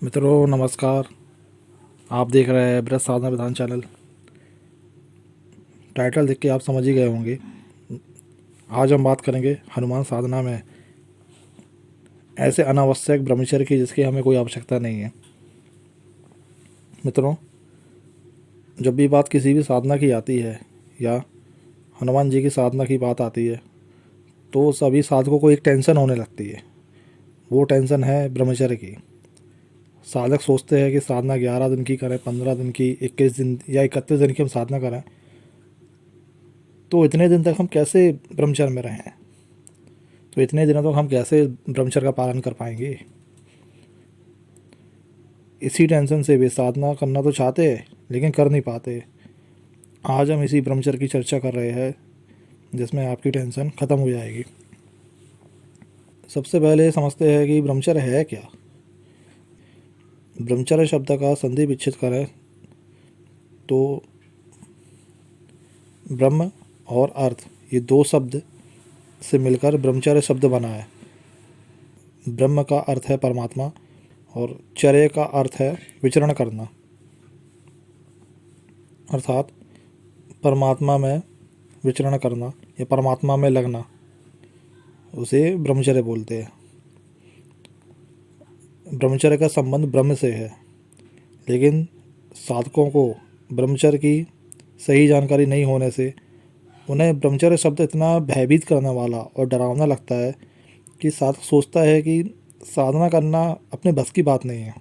मित्रों नमस्कार। आप देख रहे हैं ब्रज साधना विधान चैनल। टाइटल देख के आप समझ ही गए होंगे। आज हम बात करेंगे हनुमान साधना में ऐसे अनावश्यक ब्रह्मचर्य की जिसकी हमें कोई आवश्यकता नहीं है। मित्रों, जब भी बात किसी भी साधना की आती है या हनुमान जी की साधना की बात आती है तो सभी साधकों को एक टेंशन होने लगती है। वो टेंशन है ब्रह्मचर्य की। साधक सोचते हैं कि साधना 11 दिन की करें, 15 दिन की, 21 दिन या 31 दिन की हम साधना करें, तो इतने दिन तक हम कैसे ब्रह्मचर्य में रहें, तो इतने दिनों तक हम कैसे ब्रह्मचर्य का पालन कर पाएंगे। इसी टेंशन से वे साधना करना तो चाहते हैं लेकिन कर नहीं पाते। आज हम इसी ब्रह्मचर्य की चर्चा कर रहे हैं जिसमें आपकी टेंशन ख़त्म हो जाएगी। सबसे पहले समझते हैं कि ब्रह्मचर्य है क्या। ब्रह्मचर्य शब्द का संधि विच्छेद करें तो ब्रह्म और अर्थ, ये दो शब्द से मिलकर ब्रह्मचर्य शब्द बना है। ब्रह्म का अर्थ है परमात्मा और चर्य का अर्थ है विचरण करना, अर्थात परमात्मा में विचरण करना या परमात्मा में लगना, उसे ब्रह्मचर्य बोलते हैं। ब्रह्मचर्य का संबंध ब्रह्म से है, लेकिन साधकों को ब्रह्मचर्य की सही जानकारी नहीं होने से उन्हें ब्रह्मचर्य शब्द इतना भयभीत करने वाला और डरावना लगता है कि साधक सोचता है कि साधना करना अपने बस की बात नहीं है।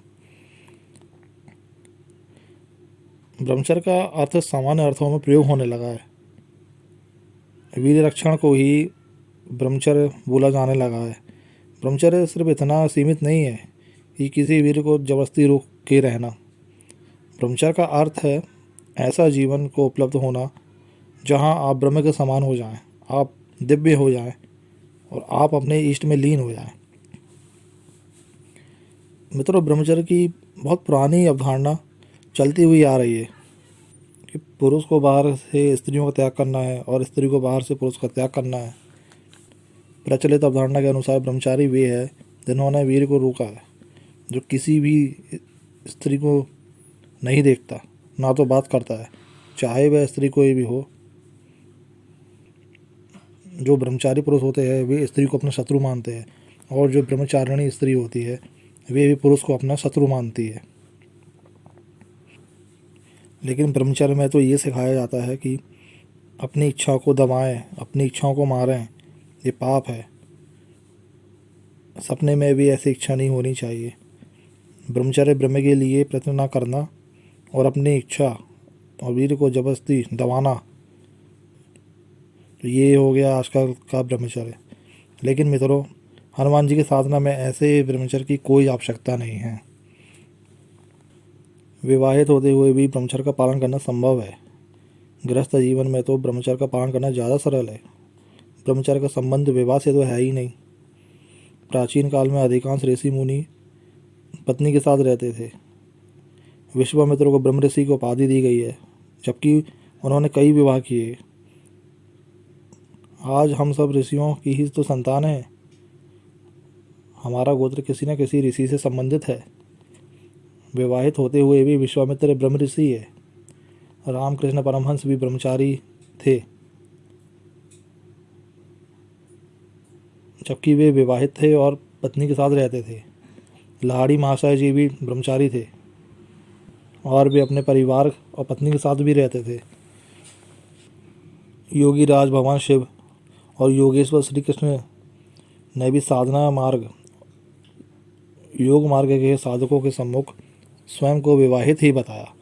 ब्रह्मचर्य का अर्थ सामान्य अर्थों में प्रयोग होने लगा है। वीर रक्षण को ही ब्रह्मचर्य बोला जाने लगा है। ब्रह्मचर्य सिर्फ इतना सीमित नहीं है कि किसी वीर को जबरदस्ती रोक के रहना। ब्रह्मचर्य का अर्थ है ऐसा जीवन को उपलब्ध होना जहां आप ब्रह्म के समान हो जाएं, आप दिव्य हो जाएं और आप अपने इष्ट में लीन हो जाएं। मित्रों, ब्रह्मचर्य की बहुत पुरानी अवधारणा चलती हुई आ रही है कि पुरुष को बाहर से स्त्रियों का त्याग करना है और स्त्री को बाहर से पुरुष का त्याग करना है। प्रचलित अवधारणा के अनुसार ब्रह्मचारी वे है जिन्होंने वीर को रोका है, जो किसी भी स्त्री को नहीं देखता, ना तो बात करता है, चाहे वह स्त्री कोई भी हो। जो ब्रह्मचारी पुरुष होते हैं वे स्त्री को अपना शत्रु मानते हैं और जो ब्रह्मचारिणी स्त्री होती है वे भी पुरुष को अपना शत्रु मानती है। लेकिन ब्रह्मचर्य में तो ये सिखाया जाता है कि अपनी इच्छाओं को दबाएं, अपनी इच्छाओं को मारें, ये पाप है। सपने में भी ऐसी इच्छा नहीं होनी चाहिए। ब्रह्मचर्य ब्रह्म के लिए प्रयत्न न करना और अपनी इच्छा और वीर को जबरदस्ती दबाना, तो ये हो गया आजकल का ब्रह्मचर्य। लेकिन मित्रों, हनुमान जी की साधना में ऐसे ब्रह्मचर्य की कोई आवश्यकता नहीं है। विवाहित होते हुए भी ब्रह्मचर्य का पालन करना संभव है। गृहस्थ जीवन में तो ब्रह्मचर्य का पालन करना ज़्यादा सरल है। ब्रह्मचर्य का संबंध विवाह से तो है ही नहीं। प्राचीन काल में अधिकांश ऋषि मुनि पत्नी के साथ रहते थे। विश्वामित्र को ब्रह्म ऋषि की उपाधि दी गई है, जबकि उन्होंने कई विवाह किए। आज हम सब ऋषियों की ही तो संतान हैं। हमारा गोत्र किसी न किसी ऋषि से संबंधित है। विवाहित होते हुए भी विश्वामित्र ब्रह्म ऋषि है। रामकृष्ण परमहंस भी ब्रह्मचारी थे, जबकि वे विवाहित थे और पत्नी के साथ रहते थे। लाहिड़ी महाशय जी भी ब्रह्मचारी थे और वे अपने परिवार और पत्नी के साथ भी रहते थे। योगी राज भगवान शिव और योगेश्वर श्री कृष्ण ने भी साधना मार्ग, योग मार्ग के साधकों के सम्मुख स्वयं को विवाहित ही बताया,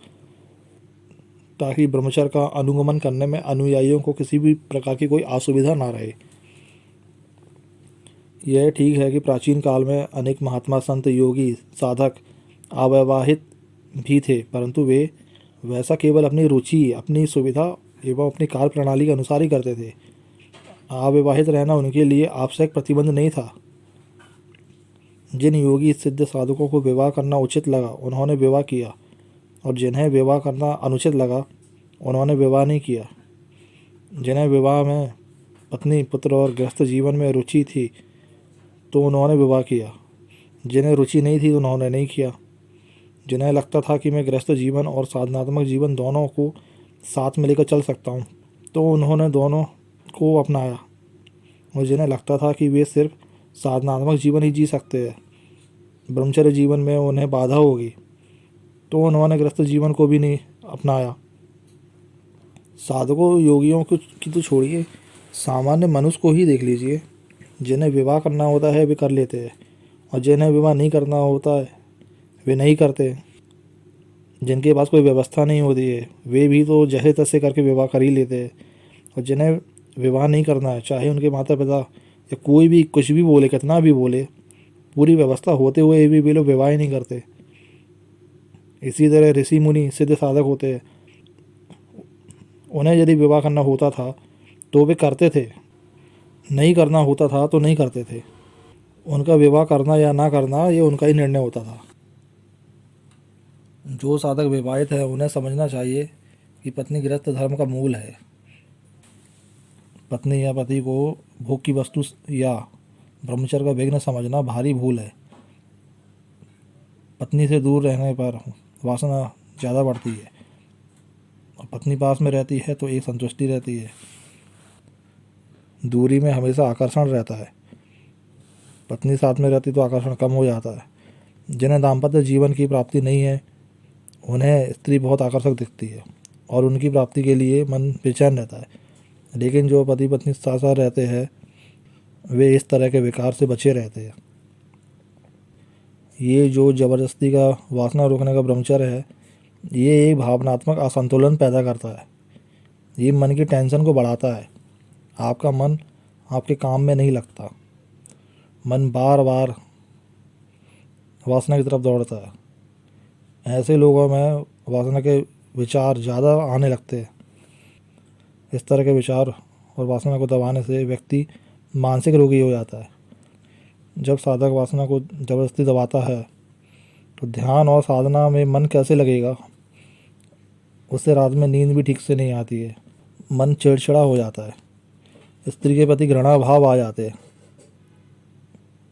ताकि ब्रह्मचर्य का अनुगमन करने में अनुयायियों को किसी भी प्रकार की कोई असुविधा ना रहे। यह ठीक है कि प्राचीन काल में अनेक महात्मा, संत, योगी, साधक अविवाहित भी थे, परंतु वे वैसा केवल अपनी रुचि, अपनी सुविधा एवं अपनी कार्य प्रणाली के अनुसार ही करते थे। अविवाहित रहना उनके लिए आवश्यक प्रतिबंध नहीं था। जिन योगी सिद्ध साधकों को विवाह करना उचित लगा उन्होंने विवाह किया, और जिन्हें विवाह करना अनुचित लगा उन्होंने विवाह नहीं किया। जिन्हें विवाह में पत्नी, पुत्र और गृहस्थ जीवन में रुचि थी तो उन्होंने विवाह किया, जिन्हें रुचि नहीं थी उन्होंने नहीं किया। जिन्हें लगता था कि मैं गृहस्थ जीवन और साधनात्मक जीवन दोनों को साथ में लेकर चल सकता हूँ, तो उन्होंने दोनों को अपनाया। और जिन्हें लगता था कि वे सिर्फ साधनात्मक जीवन ही जी सकते हैं, ब्रह्मचर्य जीवन में उन्हें बाधा होगी, तो उन्होंने गृहस्थ जीवन को भी नहीं अपनाया। साधकों योगियों की तो छोड़िए, सामान्य मनुष्य को ही देख लीजिए। जिन्हें विवाह करना होता है वे कर लेते हैं, और जिन्हें विवाह नहीं करना होता है वे नहीं करते। जिनके पास कोई व्यवस्था नहीं होती है वे भी तो जैसे तैसे करके विवाह कर ही लेते हैं। और जिन्हें विवाह नहीं करना है, चाहे उनके माता पिता या कोई भी कुछ भी बोले, कितना भी बोले, पूरी व्यवस्था होते हुए भी वे लोग विवाह ही नहीं करते। इसी तरह ऋषि मुनि सिद्ध साधक होते हैं, उन्हें यदि विवाह करना होता था तो वे करते थे, नहीं करना होता था तो नहीं करते थे। उनका विवाह करना या ना करना ये उनका ही निर्णय होता था। जो साधक विवाहित है उन्हें समझना चाहिए कि पत्नी गृहस्थ धर्म का मूल है। पत्नी या पति को भोग की वस्तु या ब्रह्मचर्य का विघ्न समझना भारी भूल है। पत्नी से दूर रहने पर वासना ज़्यादा बढ़ती है, और पत्नी पास में रहती है तो एक संतुष्टि रहती है। दूरी में हमेशा आकर्षण रहता है, पत्नी साथ में रहती तो आकर्षण कम हो जाता है। जिन्हें दाम्पत्य जीवन की प्राप्ति नहीं है उन्हें स्त्री बहुत आकर्षक दिखती है और उनकी प्राप्ति के लिए मन बेचैन रहता है। लेकिन जो पति पत्नी साथ साथ रहते हैं वे इस तरह के विकार से बचे रहते हैं। ये जो ज़बरदस्ती का वासना रोकने का ब्रह्मचर्य है, ये एक भावनात्मक असंतुलन पैदा करता है। ये मन की टेंशन को बढ़ाता है। आपका मन आपके काम में नहीं लगता, मन बार बार वासना की तरफ दौड़ता है। ऐसे लोगों में वासना के विचार ज़्यादा आने लगते हैं। इस तरह के विचार और वासना को दबाने से व्यक्ति मानसिक रोगी हो जाता है। जब साधक वासना को ज़बरदस्ती दबाता है तो ध्यान और साधना में मन कैसे लगेगा? उससे रात में नींद भी ठीक से नहीं आती है, मन चिड़चिड़ा हो जाता है, स्त्री के प्रति घृणा भाव आ जाते हैं।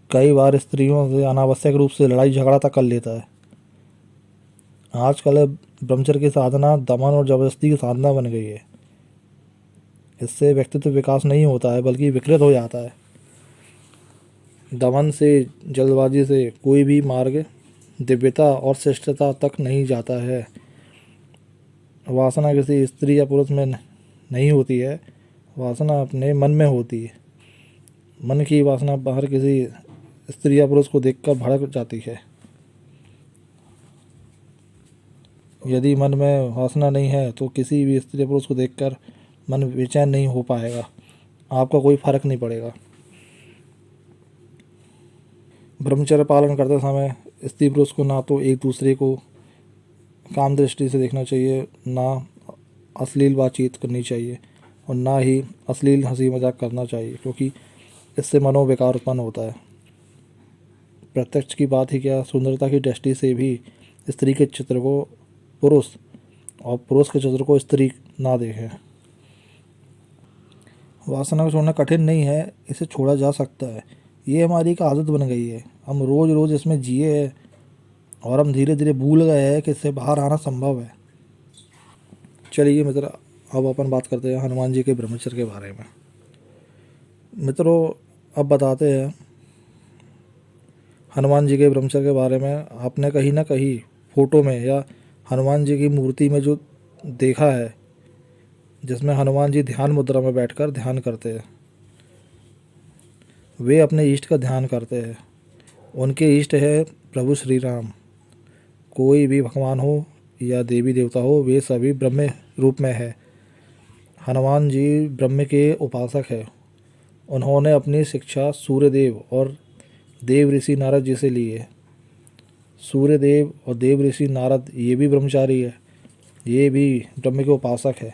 कई बार स्त्रियों से अनावश्यक रूप से लड़ाई झगड़ा तक कर लेता है। आजकल ब्रह्मचर्य की साधना दमन और ज़बरदस्ती की साधना बन गई है। इससे व्यक्तित्व विकास नहीं होता है बल्कि विकृत हो जाता है। दमन से, जल्दबाजी से कोई भी मार्ग दिव्यता और श्रेष्ठता तक नहीं जाता है। वासना किसी स्त्री या पुरुष में नहीं होती है, वासना अपने मन में होती है। मन की वासना बाहर किसी स्त्री या पुरुष को देखकर भड़क जाती है। यदि मन में वासना नहीं है तो किसी भी स्त्री या पुरुष को देखकर मन बेचैन नहीं हो पाएगा, आपका कोई फर्क नहीं पड़ेगा। ब्रह्मचर्य पालन करते समय स्त्री पुरुष को ना तो एक दूसरे को काम दृष्टि से देखना चाहिए, ना अश्लील बातचीत करनी चाहिए, और ना ही अश्लील हंसी मजाक करना चाहिए, क्योंकि इससे मनोविकार उत्पन्न होता है। प्रत्यक्ष की बात ही क्या, सुंदरता की दृष्टि से भी स्त्री के चित्र को पुरुष और पुरुष के चित्र को स्त्री ना देखें। वासना को छोड़ना कठिन नहीं है, इसे छोड़ा जा सकता है। ये हमारी एक आदत बन गई है, हम रोज़ रोज़ इसमें जिए हैं और हम धीरे धीरे भूल गए हैं कि इससे बाहर आना संभव है। चलिए मित्र, अब अपन बात करते हैं हनुमान जी के ब्रह्मचर्य के बारे में। मित्रों, अब बताते हैं हनुमान जी के ब्रह्मचर्य के बारे में। आपने कहीं ना कहीं फ़ोटो में या हनुमान जी की मूर्ति में जो देखा है, जिसमें हनुमान जी ध्यान मुद्रा में बैठकर ध्यान करते हैं। वे अपने इष्ट का ध्यान करते हैं। उनके इष्ट है प्रभु श्री राम। कोई भी भगवान हो या देवी देवता हो, वे सभी ब्रह्म रूप में है। हनुमान जी ब्रह्म के उपासक है। उन्होंने अपनी शिक्षा सूर्यदेव और देव ऋषि नारद जी से ली है। सूर्यदेव और देव ऋषि नारद ये भी ब्रह्मचारी है, ये भी ब्रह्म के उपासक है।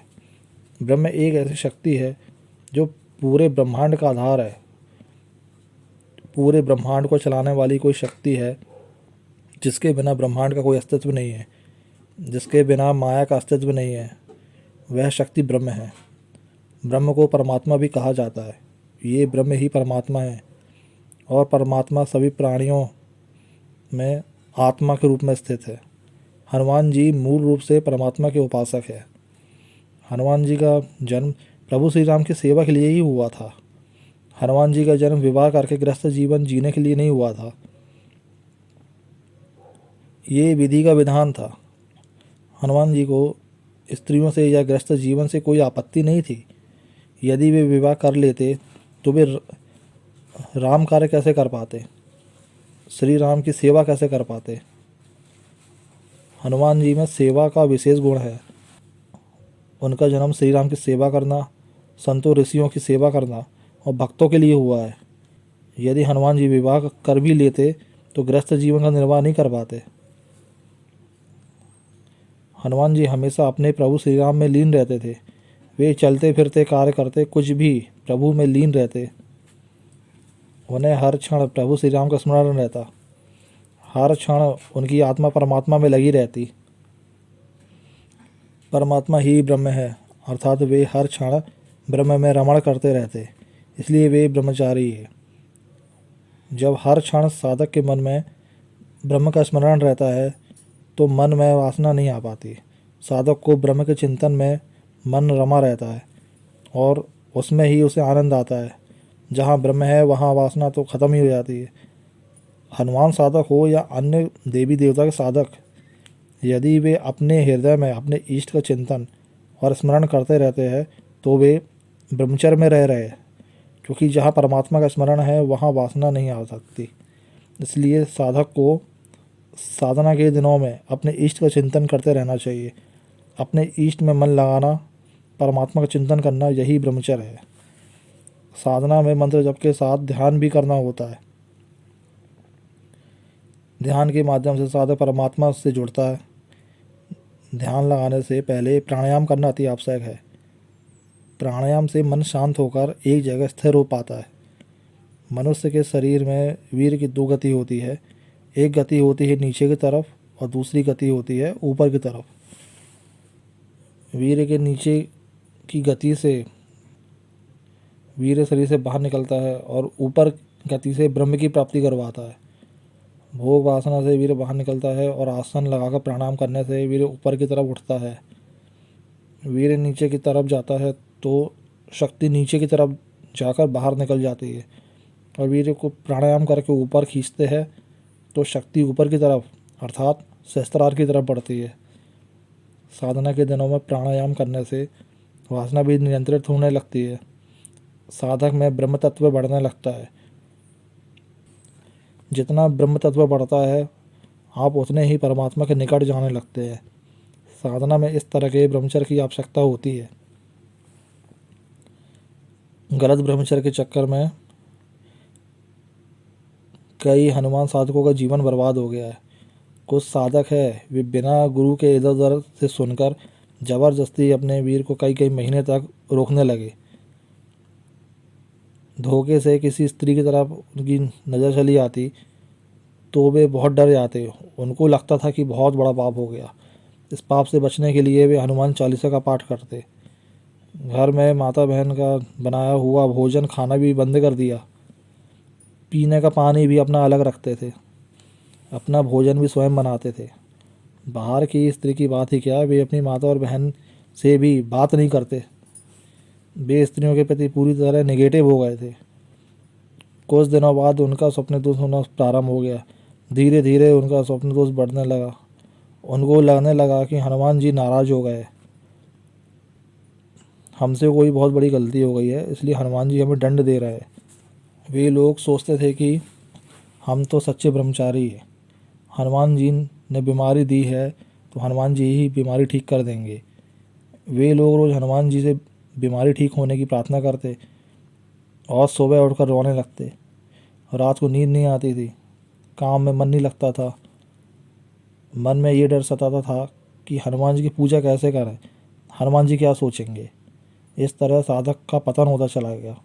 ब्रह्म एक ऐसी शक्ति है जो पूरे ब्रह्मांड का आधार है। पूरे ब्रह्मांड को चलाने वाली कोई शक्ति है जिसके बिना ब्रह्मांड का कोई अस्तित्व नहीं है, जिसके बिना माया का अस्तित्व नहीं है। वह शक्ति ब्रह्म है। ब्रह्म को परमात्मा भी कहा जाता है। ये ब्रह्म ही परमात्मा है, और परमात्मा सभी प्राणियों में आत्मा के रूप में स्थित है। हनुमान जी मूल रूप से परमात्मा के उपासक है। हनुमान जी का जन्म प्रभु श्री राम की सेवा के लिए ही हुआ था। हनुमान जी का जन्म विवाह करके गृहस्थ जीवन जीने के लिए नहीं हुआ था। ये विधि का विधान था। हनुमान जी को स्त्रियों से या गृहस्थ जीवन से कोई आपत्ति नहीं थी। यदि वे विवाह कर लेते तो वे राम कार्य कैसे कर पाते, श्री राम की सेवा कैसे कर पाते। हनुमान जी में सेवा का विशेष गुण है। उनका जन्म श्री राम की सेवा करना, संतों ऋषियों की सेवा करना और भक्तों के लिए हुआ है। यदि हनुमान जी विवाह कर भी लेते तो गृहस्थ जीवन का निर्वाह नहीं कर पाते। हनुमान जी हमेशा अपने प्रभु श्री राम में लीन रहते थे। वे चलते फिरते कार्य करते कुछ भी प्रभु में लीन रहते। उन्हें हर क्षण प्रभु श्री राम का स्मरण रहता। हर क्षण उनकी आत्मा परमात्मा में लगी रहती। परमात्मा ही ब्रह्म है, अर्थात वे हर क्षण ब्रह्म में रमण करते रहते, इसलिए वे ब्रह्मचारी है। जब हर क्षण साधक के मन में ब्रह्म का स्मरण रहता है तो मन में वासना नहीं आ पाती। साधक को ब्रह्म के चिंतन में मन रमा रहता है और उसमें ही उसे आनंद आता है। जहाँ ब्रह्म है वहाँ वासना तो खत्म ही हो जाती है। हनुमान साधक हो या अन्य देवी देवता के साधक, यदि वे अपने हृदय में अपने इष्ट का चिंतन और स्मरण करते रहते हैं तो वे ब्रह्मचर्य में रह रहे हैं, क्योंकि जहाँ परमात्मा का स्मरण है वहाँ वासना नहीं आ सकती। इसलिए साधक को साधना के दिनों में अपने इष्ट का चिंतन करते रहना चाहिए। अपने इष्ट में मन लगाना, परमात्मा का चिंतन करना, यही ब्रह्मचर्य है। साधना में मंत्र जप के साथ ध्यान भी करना होता है। ध्यान के माध्यम से साधक परमात्मा से जुड़ता है। ध्यान लगाने से पहले प्राणायाम करना अति आवश्यक है। प्राणायाम से मन शांत होकर एक जगह स्थिर हो पाता है। मनुष्य के शरीर में वीर की दो गति होती है। एक गति होती है नीचे की तरफ और दूसरी गति होती है ऊपर की तरफ। वीर के नीचे की गति से वीर शरीर से बाहर निकलता है और ऊपर गति से ब्रह्म की प्राप्ति करवाता है। भोग वासना से वीर बाहर निकलता है और आसन लगाकर प्रणाम करने से वीर ऊपर की तरफ उठता है। वीर नीचे की तरफ जाता है तो शक्ति नीचे की तरफ जाकर बाहर निकल जाती है, और वीर को प्राणायाम करके ऊपर खींचते हैं तो शक्ति ऊपर की तरफ अर्थात सहस्त्रार की तरफ बढ़ती है। साधना के दिनों में प्राणायाम करने से वासना भी नियंत्रित होने लगती है। साधक में ब्रह्म तत्व बढ़ने लगता है। जितना ब्रह्म तत्व बढ़ता है आप उतने ही परमात्मा के निकट जाने लगते हैं। साधना में इस तरह के ब्रह्मचर्य की आवश्यकता होती है। गलत ब्रह्मचर्य के चक्कर में कई हनुमान साधकों का जीवन बर्बाद हो गया है। कुछ साधक है वे बिना गुरु के इधर उधर से सुनकर जबरदस्ती अपने वीर को कई कई महीने तक रोकने लगे। धोखे से किसी स्त्री की तरफ उनकी नज़र चली आती तो वे बहुत डर जाते। उनको लगता था कि बहुत बड़ा पाप हो गया। इस पाप से बचने के लिए वे हनुमान चालीसा का पाठ करते। घर में माता बहन का बनाया हुआ भोजन खाना भी बंद कर दिया। पीने का पानी भी अपना अलग रखते थे। अपना भोजन भी स्वयं बनाते थे। बाहर की स्त्री की बात ही क्या, वे अपनी माता और बहन से भी बात नहीं करते। वे स्त्रियों के प्रति पूरी तरह नेगेटिव हो गए थे। कुछ दिनों बाद उनका स्वप्न दोष होना प्रारंभ हो गया। धीरे धीरे उनका स्वप्न दोष बढ़ने लगा। उनको लगने लगा कि हनुमान जी नाराज़ हो गए, हमसे कोई बहुत बड़ी गलती हो गई है, इसलिए हनुमान जी हमें दंड दे रहे हैं। वे लोग सोचते थे कि हम तो सच्चे ब्रह्मचारी हैं, हनुमान जी ने बीमारी दी है तो हनुमान जी ही बीमारी ठीक कर देंगे। वे लोग रोज़ हनुमान जी से बीमारी ठीक होने की प्रार्थना करते और सुबह उठकर रोने लगते। रात को नींद नहीं आती थी, काम में मन नहीं लगता था। मन में ये डर सताता था कि हनुमान जी की पूजा कैसे करें, हनुमान जी क्या सोचेंगे। इस तरह साधक का पतन होता चला गया।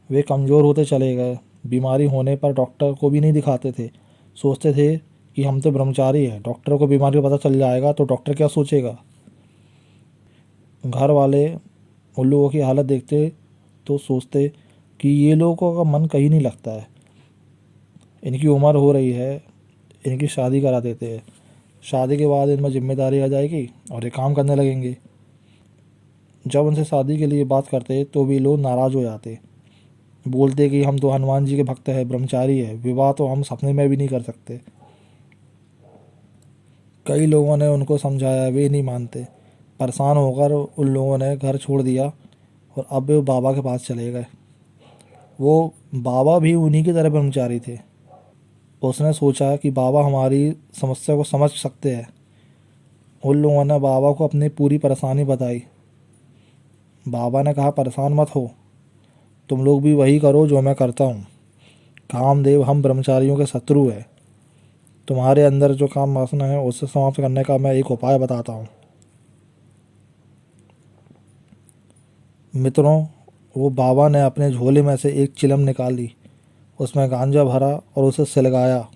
वे कमज़ोर होते चले गए। बीमारी होने पर डॉक्टर को भी नहीं दिखाते थे। सोचते थे कि हम तो ब्रह्मचारी हैं, डॉक्टर को बीमारी का पता चल जाएगा तो डॉक्टर क्या सोचेगा। घर वाले उन लोगों की हालत देखते तो सोचते कि ये लोगों का मन कहीं नहीं लगता है, इनकी उम्र हो रही है, इनकी शादी करा देते हैं। शादी के बाद इनमें जिम्मेदारी आ जाएगी और ये काम करने लगेंगे। जब उनसे शादी के लिए बात करते तो भी लोग नाराज़ हो जाते, बोलते कि हम तो हनुमान जी के भक्त हैं, ब्रह्मचारी है, विवाह तो हम सपने में भी नहीं कर सकते। कई लोगों ने उनको समझाया, वे नहीं मानते। परेशान होकर उन लोगों ने घर छोड़ दिया और अब वे बाबा के पास चले गए। वो बाबा भी उन्हीं की तरह ब्रह्मचारी थे। उसने सोचा कि बाबा हमारी समस्या को समझ सकते हैं। उन लोगों ने बाबा को अपनी पूरी परेशानी बताई। बाबा ने कहा, परेशान मत हो, तुम लोग भी वही करो जो मैं करता हूँ। कामदेव हम ब्रह्मचारियों के शत्रु है। तुम्हारे अंदर जो काम वासना है उसे समाप्त करने का मैं एक उपाय बताता हूँ। मित्रों, वो बाबा ने अपने झोले में से एक चिलम निकाली, उसमें गांजा भरा और उसे सिलगाया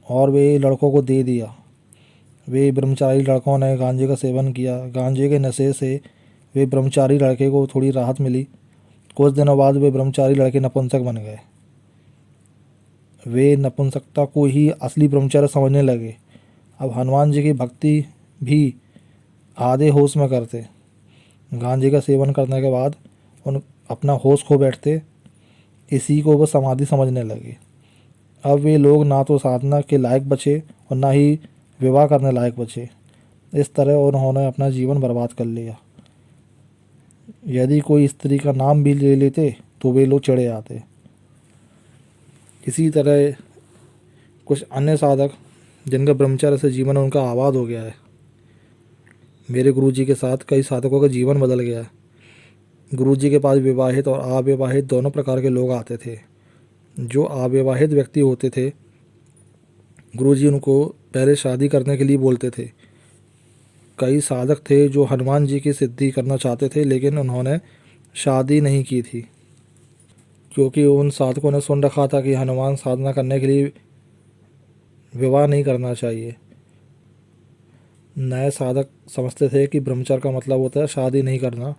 और वे लड़कों को दे दिया। वे ब्रह्मचारी लड़कों ने गांजे का सेवन किया। गांजे के नशे से वे ब्रह्मचारी लड़के को थोड़ी राहत मिली। कुछ दिनों बाद वे ब्रह्मचारी लड़के नपुंसक बन गए। वे नपुंसकता को ही असली ब्रह्मचर्य समझने लगे। अब हनुमान जी की भक्ति भी आधे होश में करते। गांजे का सेवन करने के बाद उन अपना होश खो बैठते। इसी को वो समाधि समझने लगे। अब वे लोग ना तो साधना के लायक बचे और ना ही विवाह करने लायक बचे। इस तरह उन्होंने अपना जीवन बर्बाद कर लिया। यदि कोई स्त्री का नाम भी ले लेते तो वे लोग चढ़े आते। इसी तरह कुछ अन्य साधक जिनका ब्रह्मचर्य से जीवन उनका आबाद हो गया है। मेरे गुरुजी के साथ कई साधकों का जीवन बदल गया है। गुरुजी के पास विवाहित और अविवाहित दोनों प्रकार के लोग आते थे। जो अविवाहित व्यक्ति होते थे, गुरुजी उनको पहले शादी करने के लिए बोलते थे। कई साधक थे जो हनुमान जी की सिद्धि करना चाहते थे, लेकिन उन्होंने शादी नहीं की थी, क्योंकि उन साधकों ने सुन रखा था कि हनुमान साधना करने के लिए विवाह नहीं करना चाहिए। नए साधक समझते थे कि ब्रह्मचर्य का मतलब होता है शादी नहीं करना,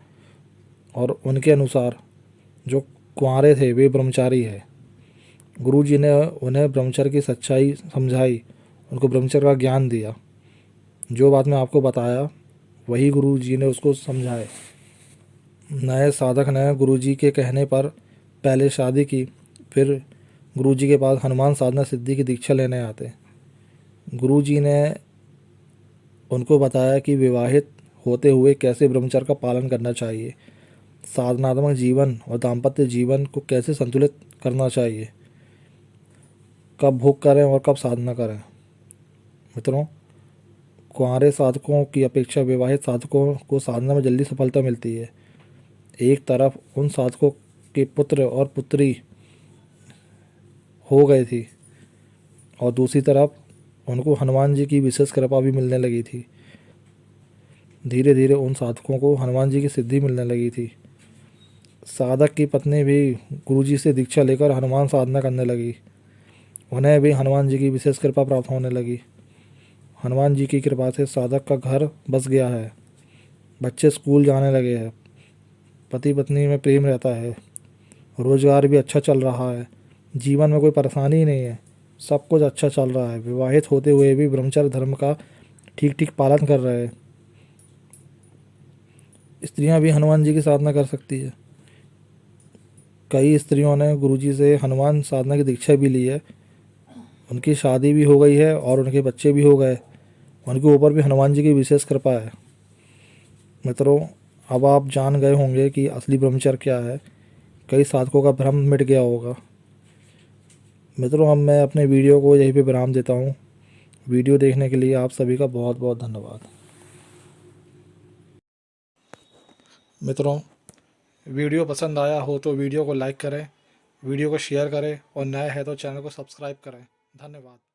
और उनके अनुसार जो कुंवारे थे वे ब्रह्मचारी है। गुरुजी ने उन्हें ब्रह्मचर्य की सच्चाई समझाई, उनको ब्रह्मचर्य का ज्ञान दिया। जो बात मैं आपको बताया वही गुरुजी ने उसको समझाए। नए साधक ने गुरुजी के कहने पर पहले शादी की, फिर गुरुजी के पास हनुमान साधना सिद्धि की दीक्षा लेने आते। गुरुजी ने उनको बताया कि विवाहित होते हुए कैसे ब्रह्मचर्य का पालन करना चाहिए, साधनात्मक जीवन और दाम्पत्य जीवन को कैसे संतुलित करना चाहिए, कब भोग करें और कब साधना करें। मित्रों, कुंवारे साधकों की अपेक्षा विवाहित साधकों को साधना में जल्दी सफलता मिलती है। एक तरफ उन साधकों के पुत्र और पुत्री हो गए थी और दूसरी तरफ उनको हनुमान जी की विशेष कृपा भी मिलने लगी थी। धीरे धीरे उन साधकों को हनुमान जी की सिद्धि मिलने लगी थी। साधक की पत्नी भी गुरुजी से दीक्षा लेकर हनुमान साधना करने लगी। उन्हें भी हनुमान जी की विशेष कृपा प्राप्त होने लगी। हनुमान जी की कृपा से साधक का घर बस गया है, बच्चे स्कूल जाने लगे हैं, पति पत्नी में प्रेम रहता है, रोज़गार भी अच्छा चल रहा है, जीवन में कोई परेशानी ही नहीं है, सब कुछ अच्छा चल रहा है। विवाहित होते हुए भी ब्रह्मचर्य धर्म का ठीक ठीक पालन कर रहे हैं। स्त्रियां भी हनुमान जी की साधना कर सकती है। कई स्त्रियों ने गुरुजी से हनुमान साधना की दीक्षा भी ली है। उनकी शादी भी हो गई है और उनके बच्चे भी हो गए। उनके ऊपर भी हनुमान जी की विशेष कृपा है। मित्रों, अब आप जान गए होंगे कि असली ब्रह्मचर्य क्या है। कई साधकों का भ्रम मिट गया होगा। मित्रों, अब मैं अपने वीडियो को यहीं पे विराम देता हूँ। वीडियो देखने के लिए आप सभी का बहुत बहुत धन्यवाद। मित्रों, वीडियो पसंद आया हो तो वीडियो को लाइक करें, वीडियो को शेयर करें और नया है तो चैनल को सब्सक्राइब करें। धन्यवाद।